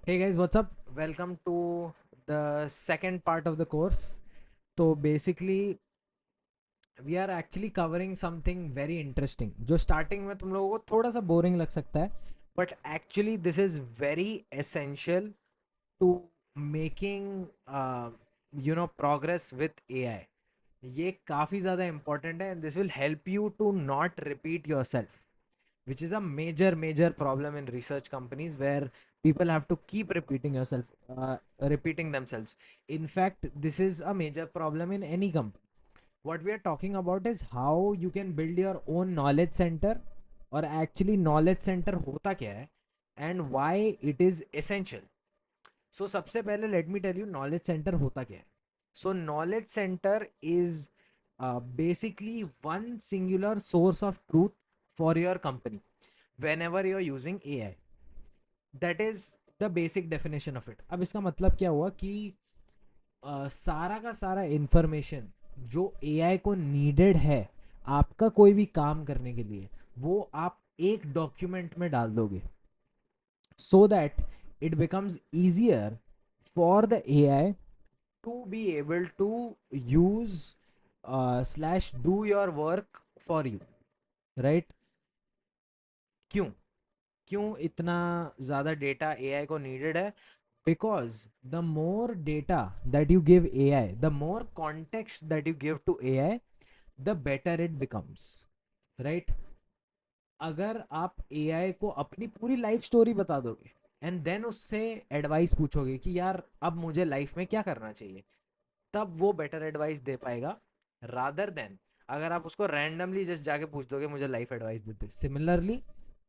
Hey guys, what's up? Welcome to the second part of the course. So basically, we are actually covering something very interesting. जो starting में तुम लोगों को थोड़ा सा boring लग सकता है, but actually this is very essential to making progress with AI. ये काफ़ी ज़्यादा important है and this will help you to not repeat yourself, which is a major problem in research companies where people have to keep repeating themselves. In fact, this is a major problem in any company. What we are talking about is how you can build your own knowledge center, or actually knowledge center होता क्या है and why it is essential. So सबसे पहले let me tell you knowledge center होता क्या है. So knowledge center is basically one singular source of truth for your company whenever you're using AI. That is the basic definition of it. अब इसका मतलब क्या हुआ कि सारा का सारा इंफॉर्मेशन जो एआई को नीडेड है आपका कोई भी काम करने के लिए, वो आप एक डॉक्यूमेंट में डाल दोगे, so that it becomes easier for the AI to be able to use slash do your work for you, right? क्यों क्यों इतना ज़्यादा डेटा एआई को नीडेड है? Because the more data that you give AI, the more context that you give to AI, the better it becomes, right? अगर आप AI को अपनी पूरी लाइफ स्टोरी बता दोगे एंड देन उससे एडवाइस पूछोगे कि यार अब मुझे लाइफ में क्या करना चाहिए, तब वो बेटर एडवाइस दे पाएगा, रादर देन अगर आप उसको रैंडमली जस्ट जाके पूछ दोगे मुझे लाइफ एडवाइस देते. सिमिलरली,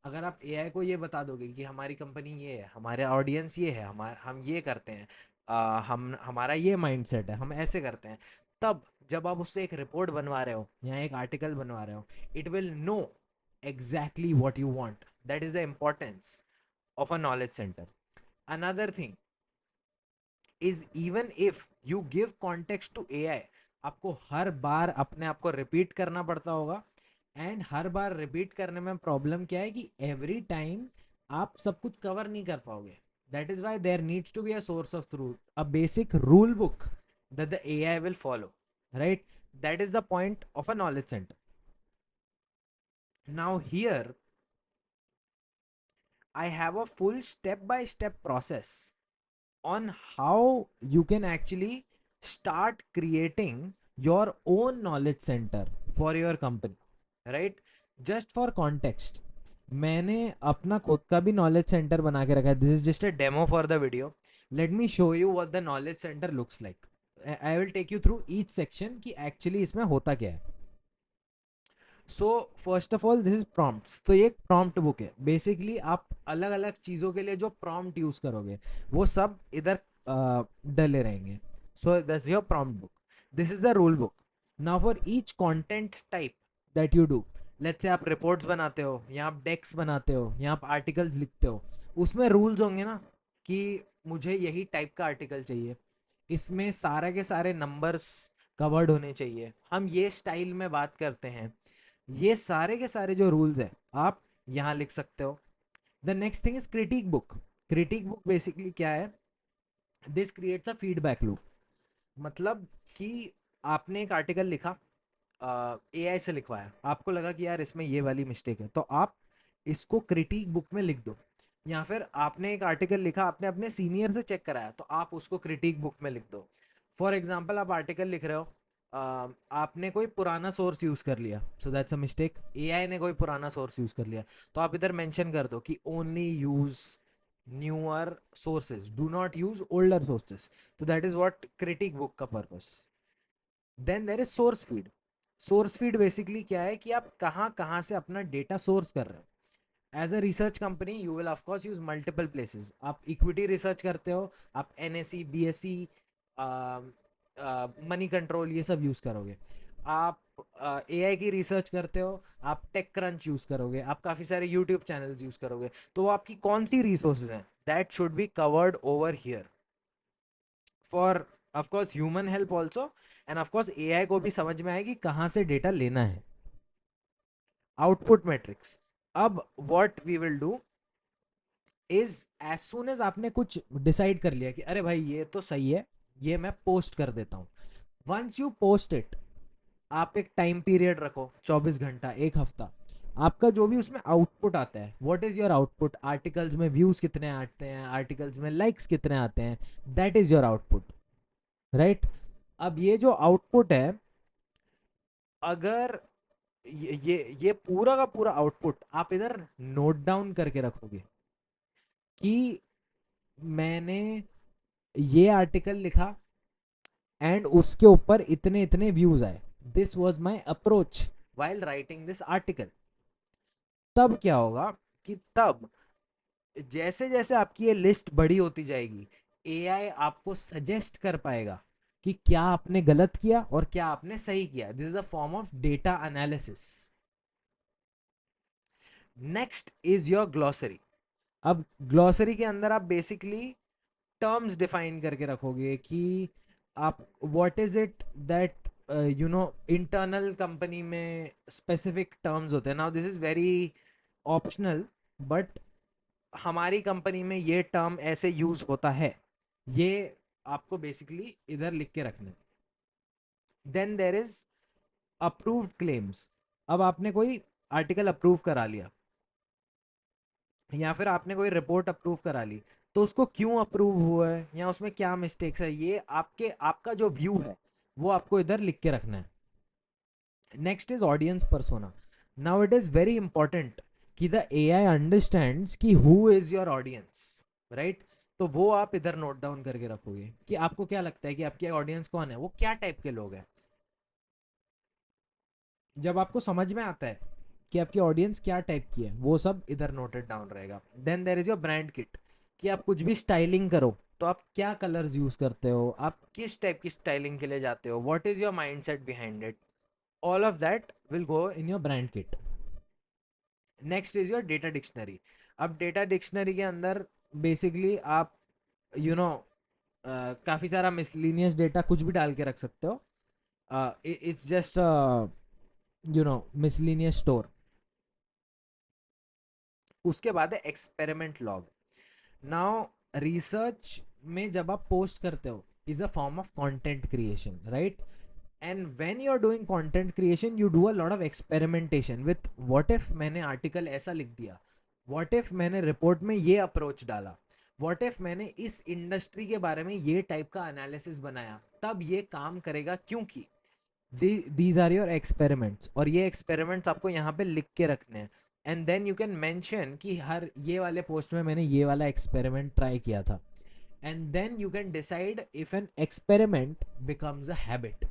अगर आप एआई को ये बता दोगे कि हमारी कंपनी ये है, हमारे ऑडियंस ये है, हम ये करते हैं, हम हमारा ये माइंडसेट है, हम ऐसे करते हैं, तब जब आप उससे एक रिपोर्ट बनवा रहे हो या एक आर्टिकल बनवा रहे हो, it will know exactly what you want. That is the importance of a knowledge center. Another thing is, even if you give context to AI, आपको हर बार अपने आप को रिपीट करना पड़ता होगा. एंड हर बार रिपीट करने में प्रॉब्लम क्या है कि एवरी टाइम आप सब कुछ कवर नहीं कर पाओगे. That is why there needs to be a source of truth, a basic rule book that the AI will follow, right? That is the point of a knowledge center. Now here I have a full step by step process on how you can actually start creating your own knowledge center for your company, right? Just for context, मैंने अपना खुद का भी knowledge centre बना के रखा है. This is just a demo for the video. Let me show you what the knowledge centre looks like. I will take you through each section कि एक्चुअली इसमें होता क्या है. So first of all, this is prompts. तो ये एक prompt book है. Basically आप अलग अलग चीज़ों के लिए जो प्रॉम्प्ट यूज़ करोगे वो सब इधर डले रहेंगे. So that's your prompt book. This is the rule book. Now for each content type that you do, let's say आप रिपोर्ट्स बनाते हो या आप डेक्स बनाते हो या आप आर्टिकल्स लिखते हो, उसमें रूल्स होंगे ना कि मुझे यही टाइप का आर्टिकल चाहिए, इसमें सारे के सारे नंबर्स कवर्ड होने चाहिए, हम ये स्टाइल में बात करते हैं. ये सारे के सारे जो रूल्स है आप यहाँ लिख सकते हो. The next thing is critic book. Critic book basically क्या है? This creates a feedback loop. मतलब कि आपने एक आर्टिकल लिखा, एआई से लिखवाया, आपको लगा कि यार इसमें ये वाली मिस्टेक है, तो आप इसको क्रिटिक बुक में लिख दो. या फिर आपने एक आर्टिकल लिखा, आपने अपने सीनियर से चेक कराया, तो आप उसको क्रिटिक बुक में लिख दो. फॉर एग्जाम्पल, आप आर्टिकल लिख रहे हो, आपने कोई पुराना सोर्स यूज़ कर लिया, so that's a mistake. AI ने कोई पुराना सोर्स यूज़ कर लिया, तो आप इधर मेंशन कर दो कि only use newer sources, do not use older sources. तो that is what critic book का purpose. Then there is source feed. Source feed basically क्या है कि आप कहाँ कहाँ से अपना डेटा सोर्स कर रहे हो. As a research company you will of course use multiple places. आप इक्विटी रिसर्च करते हो, आप एनएससी, बीएससी, मनी कंट्रोल, ये सब यूज करोगे. आप एआई की रिसर्च करते हो, आप टेक क्रंच यूज करोगे, आप काफ़ी सारे यूट्यूब चैनल्स यूज करोगे. तो आपकी कौन सी रिसोर्सेज हैं, that should be covered over here for of course human help also. End of course AI को भी समझ में आए कि कहाँ से डेटा लेना है. Output matrix. अब what we will do is as soon as आपने कुछ डिसाइड कर लिया कि अरे भाई ये तो सही है, ये मैं पोस्ट कर देता हूँ, वंस यू पोस्ट इट, आप एक टाइम पीरियड रखो, 24 घंटा, एक हफ्ता, आपका जो भी उसमें आउटपुट आता है, what is your output, articles में व्यूज कितने आते हैं, आर्टिकल्स में लाइक्स कितने आते हैं, that is your output, right. अब ये जो आउटपुट है, अगर ये पूरा का पूरा आउटपुट आप इधर नोट डाउन करके रखोगे कि मैंने ये आर्टिकल लिखा एंड उसके ऊपर इतने इतने व्यूज आए, this was my approach while writing this article, तब क्या होगा कि तब जैसे जैसे आपकी ये लिस्ट बड़ी होती जाएगी, एआई आपको सजेस्ट कर पाएगा कि क्या आपने गलत किया और क्या आपने सही किया। This is a form of data analysis. Next is your glossary. अब ग्लॉसरी के अंदर आप बेसिकली टर्म्स डिफाइन करके रखोगे कि आप what is it that you know, internal company में स्पेसिफिक टर्म्स होते हैं। Now this is very optional, but हमारी कंपनी में ये टर्म ऐसे यूज होता है, ये आपको बेसिकली इधर लिख के रखना है। Then there is approved claims. अब आपने कोई आर्टिकल अप्रूव करा लिया या फिर आपने कोई रिपोर्ट अप्रूव करा ली, तो उसको क्यों अप्रूव हुआ है या उसमें क्या मिस्टेक्स है, ये आपके आपका जो व्यू है वो आपको इधर लिख के रखना है। Next is audience persona. Now it is very important कि द एआई अंडरस्टैंड्स कि who is your audience, right. तो वो आप इधर नोट डाउन करके रखोगे कि आपको क्या लगता है कि आपके ऑडियंस कौन है, वो क्या टाइप के लोग हैं। जब आपको समझ में आता है कि आपकी ऑडियंस क्या टाइप की है, वो सब इधर नोटेड डाउन रहेगा। Then there is your brand kit, कि आप कुछ भी स्टाइलिंग करो तो आप क्या कलर्स यूज करते हो, आप किस टाइप की स्टाइलिंग के लिए जाते हो, what is your mindset behind it, all of that will go in your brand kit. Next is your data dictionary. अब डेटा डिक्शनरी के अंदर बेसिकली आप यू नो काफ़ी सारा मिसलिनियस डेटा कुछ भी डाल के रख सकते हो। It's just miscellaneous store. उसके बाद है एक्सपेरिमेंट लॉग। नाउ रिसर्च में जब आप पोस्ट करते हो is a form of content creation, right. And when you are doing content creation you do a lot of experimentation with what if मैंने article ऐसा लिख दिया, व्हाट इफ मैंने रिपोर्ट में ये अप्रोच डाला, व्हाट इफ मैंने इस इंडस्ट्री के बारे में ये टाइप का एनालिसिस बनाया, तब ये काम करेगा, क्योंकि दीज आर योर एक्सपेरिमेंट्स। और ये एक्सपेरिमेंट्स आपको यहाँ पे लिख के रखने हैं। And then you can mention कि हर ये वाले पोस्ट में मैंने ये वाला एक्सपेरिमेंट ट्राई किया था। And then you can decide if an experiment becomes a habit.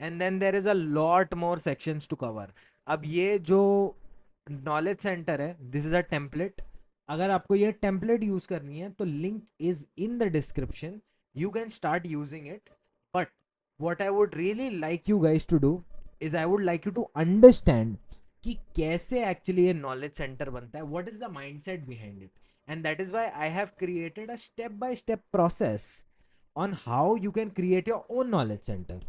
And then there is a lot more sections to cover. अब ये जो नॉलेज सेंटर है, दिस इज अ टेम्पलेट। अगर आपको ये टेम्पलेट यूज करनी है तो link is in the description, you can start using it. But what I would really like you guys to do is I would like you to understand कि कैसे actually ये knowledge center बनता है, what is the mindset behind it, and that is why I have created a step by step process on how you can create your own knowledge center.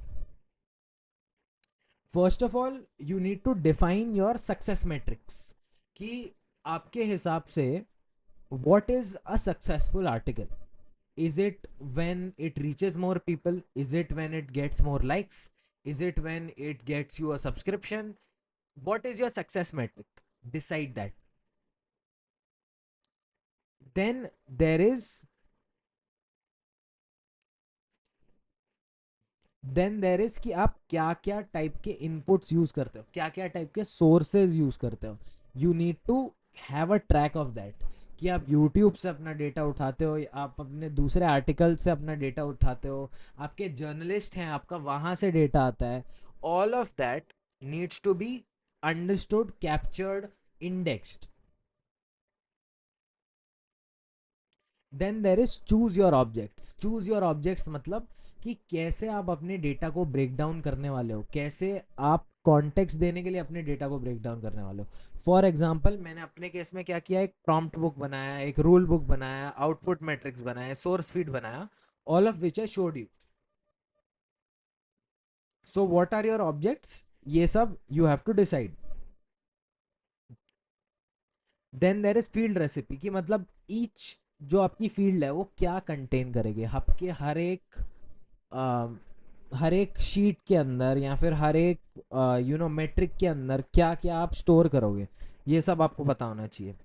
First of all you need to define your success metrics कि आपके हिसाब से what is a successful article. Is it when it reaches more people? Is it when it gets more likes? Is it when it gets you a subscription? What is your success metric? Decide that. Then there is कि आप क्या क्या type के inputs use करते हो, क्या क्या type के सोर्सेज यूज करते हो। You need to have a track of that कि आप यूट्यूब से अपना डेटा उठाते हो, आप अपने दूसरे आर्टिकल से अपना डेटा उठाते हो, आपके जर्नलिस्ट हैं आपका वहाँ से डेटा आता है। All of that needs to be understood, captured, indexed. Then there is choose your objects. Choose your objects मतलब कि कैसे आप अपने डेटा को ब्रेक डाउन करने वाले हो, कैसे आप कॉन्टेक्स्ट देने के लिए अपने डेटा को ब्रेक डाउन करने वाले हो। फॉर एग्जाम्पल मैंने अपने केस में क्या किया, एक प्रॉम्प्ट बुक बनाया, एक रूल बुक बनाया, आउटपुट मैट्रिक्स बनाया, सोर्स फीड बनाया, all of which I showed you. So what are your objects, ये सब you have to decide. Then there is field recipe, की मतलब ईच जो आपकी फील्ड है वो क्या कंटेन करेगी, आपके हर एक शीट के अंदर या फिर हर एक मेट्रिक के अंदर क्या क्या आप स्टोर करोगे, ये सब आपको पता होना चाहिए.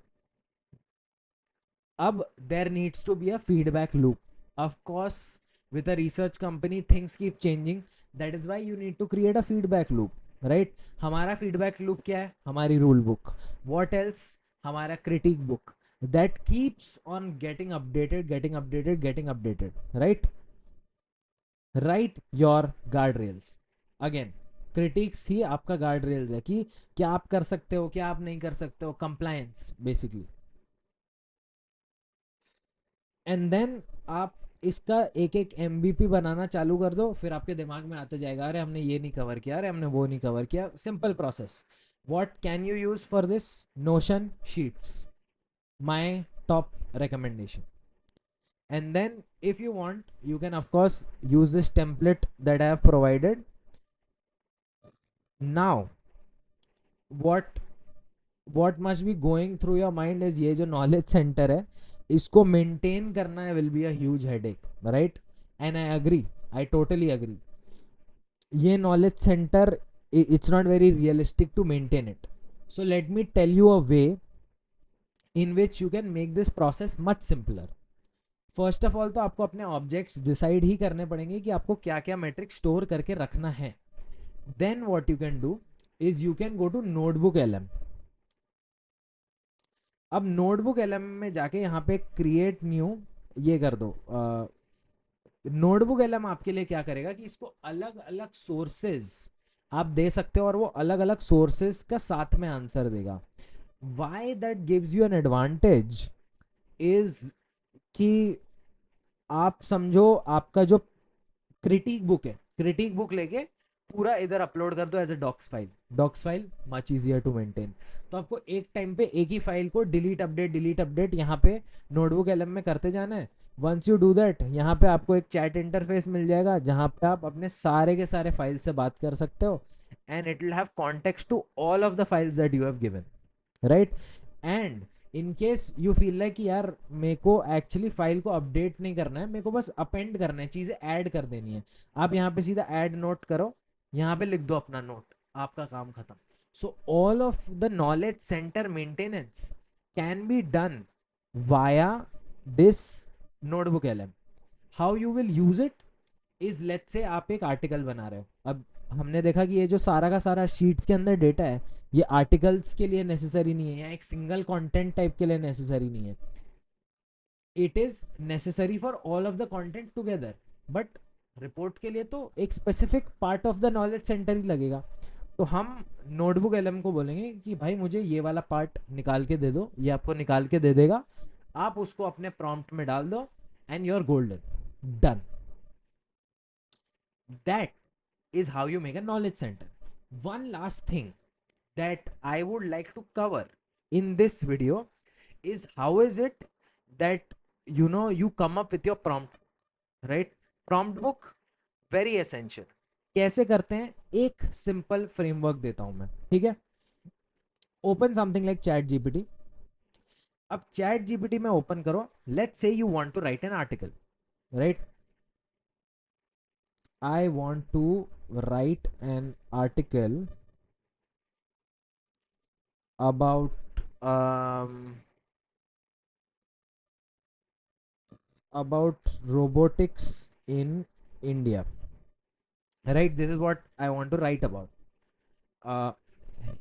अब there needs to be a feedback loop. Of course with a research company things keep changing. That is why you need to create a feedback loop, right? हमारा feedback loop क्या है? हमारी rule book. What else? हमारा critique book that keeps on getting updated, right? Write your guardrails. Again, critiques ही आपका guardrails है कि क्या आप कर सकते हो, क्या आप नहीं कर सकते हो, compliance basically. एंड देन आप इसका एक एक MVP बनाना चालू कर दो, फिर आपके दिमाग में आते जाएगा, अरे हमने ये नहीं कवर किया, अरे हमने वो नहीं कवर किया. Simple process. What can you use for this? Notion sheets, my top recommendation. And then if you want, you can of course use this template that I have provided. Now what must be going through your mind is ये जो knowledge centre है इसको maintain करना है will be a huge headache, right? And I agree, I totally agree. ये knowledge centre it's not very realistic to maintain it. So let me tell you a way in which you can make this process much simpler. First of all तो आपको अपने objects decide ही करने पड़ेंगे कि आपको क्या क्या मैट्रिक स्टोर करके रखना है. Then what you can do is you can go to notebook LM. अब नोटबुक LM में जाके यहाँ पे क्रिएट न्यू ये कर दो. नोटबुक LM आपके लिए क्या करेगा कि इसको अलग अलग सोर्सेज आप दे सकते हो और वो अलग अलग सोर्सेज का साथ में आंसर देगा. Why that gives you an advantage is कि आप समझो आपका जो क्रिटिक बुक है, क्रिटिक बुक लेके पूरा इधर अपलोड कर दो as a docs file much easier to maintain. तो आपको एक टाइम पे एक ही फाइल को डिलीट अपडेट यहाँ पे नोटबुक LM में करते जाना है. वंस यू डू दैट, यहाँ पे आपको एक चैट इंटरफेस मिल जाएगा जहाँ पे आप अपने सारे के सारे फाइल से बात कर सकते हो. And it will have context to all of the files that you have given, right? And in case you feel like कि यार मेरे को एक्चुअली फाइल को अपडेट नहीं करना है, मेरे को बस अपेंड करना है, चीज़ें ऐड कर देनी है, आप यहाँ पे सीधा ऐड नोट करो, यहाँ पे लिख दो अपना नोट, आपका काम खत्म. So all of the knowledge centre maintenance can be done via this notebook LM. How you will use it is, let's say आप एक आर्टिकल बना रहे हो. अब हमने देखा कि ये जो सारा का सारा शीट्स के अंदर डेटा है ये आर्टिकल्स के लिए नेसेसरी नहीं है या एक सिंगल कंटेंट टाइप के लिए नेसेसरी नहीं है. It is necessary for all of the content together, but report के लिए तो एक specific part of the knowledge centre ही लगेगा. तो हम नोटबुक LM को बोलेंगे कि भाई मुझे ये वाला पार्ट निकाल के दे दो, ये आपको निकाल के दे देगा, आप उसको अपने प्रॉम्प्ट में डाल दो and you are golden, done. That is how you make a knowledge center. One last thing that I would like to cover in this video is how is it that you come up with your prompt, right? Prompt book very essential. कैसे करते हैं? एक simple framework देता हूं मैं, ठीक है? Open something like chat GPT. अब चैट जीपीटी में ओपन करो, let's say you want to write an article, right? I want to write an article about about robotics in India. Right, this is what I want to write about.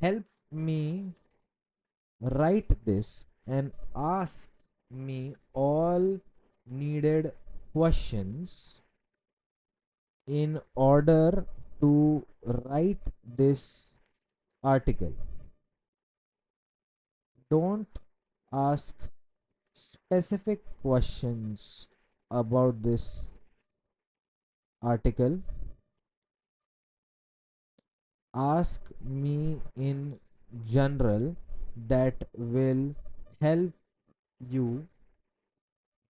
Help me write this and ask me all needed questions in order to write this article. Don't ask specific questions about this article. Ask me in general that will help you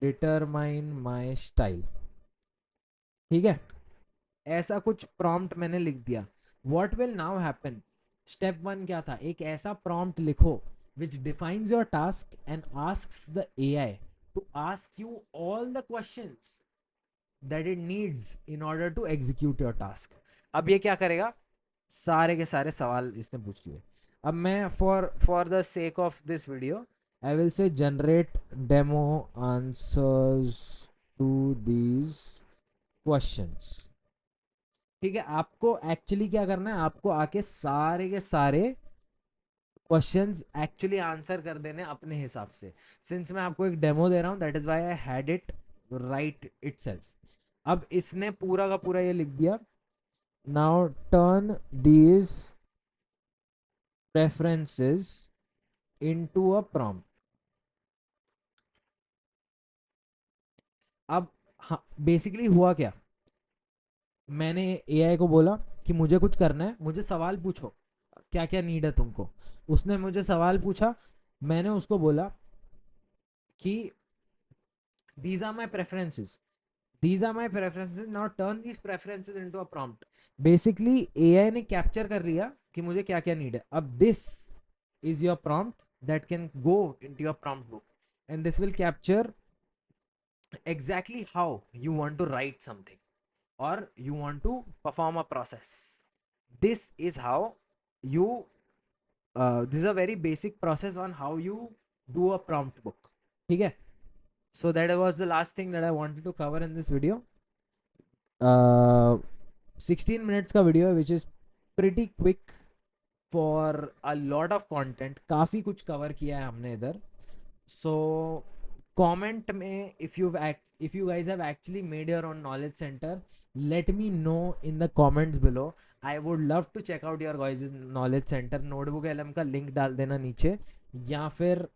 determine my style. ठीक है, ऐसा कुछ prompt मैंने लिख दिया. What will now happen? Step 1 क्या था? एक ऐसा प्रॉम्प्ट लिखो which defines your task and asks the AI to ask you all the questions that it needs in order to execute your task. अब ये क्या करेगा, सारे के सारे सवाल इसने पूछ लिए. अब मैं for the sake of this video I will say generate demo answers to these questions. ठीक है, आपको एक्चुअली क्या करना है, आपको आके सारे के सारे क्वेश्चंस एक्चुअली आंसर कर देने अपने हिसाब से. सिंस मैं आपको एक डेमो दे रहा हूँ, that is why I had it right itself. अब इसने पूरा का पूरा ये लिख दिया, now turn these preferences into a prompt. अब हाँ, बेसिकली हुआ क्या, मैंने एआई को बोला कि मुझे कुछ करना है, मुझे सवाल पूछो, क्या क्या नीड है तुमको. उसने मुझे सवाल पूछा, मैंने उसको बोला कि these are my preferences, these are my preferences, now turn these preferences into a prompt. Basically AI ने कैप्चर कर लिया कि मुझे क्या क्या नीड है. अब this is your prompt that can go into your prompt book, and this will capture exactly how you want to write something or you want to perform a process. This is how you this is a very basic process on how you do a prompt book. ठीक है, so that was the last thing that I wanted to cover in this video. 16 minutes का video है, which is pretty quick for a lot of content. काफ़ी कुछ cover किया है हमने इधर. So comment में if you guys have actually made your own knowledge center, let me know in the comments below. I would love to check out your guys' knowledge center. notebook LM का link डाल देना नीचे, या फिर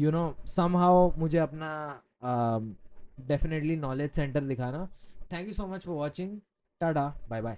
you know somehow मुझे अपना definitely knowledge center दिखाना. Thank you so much for watching. Tada, bye bye.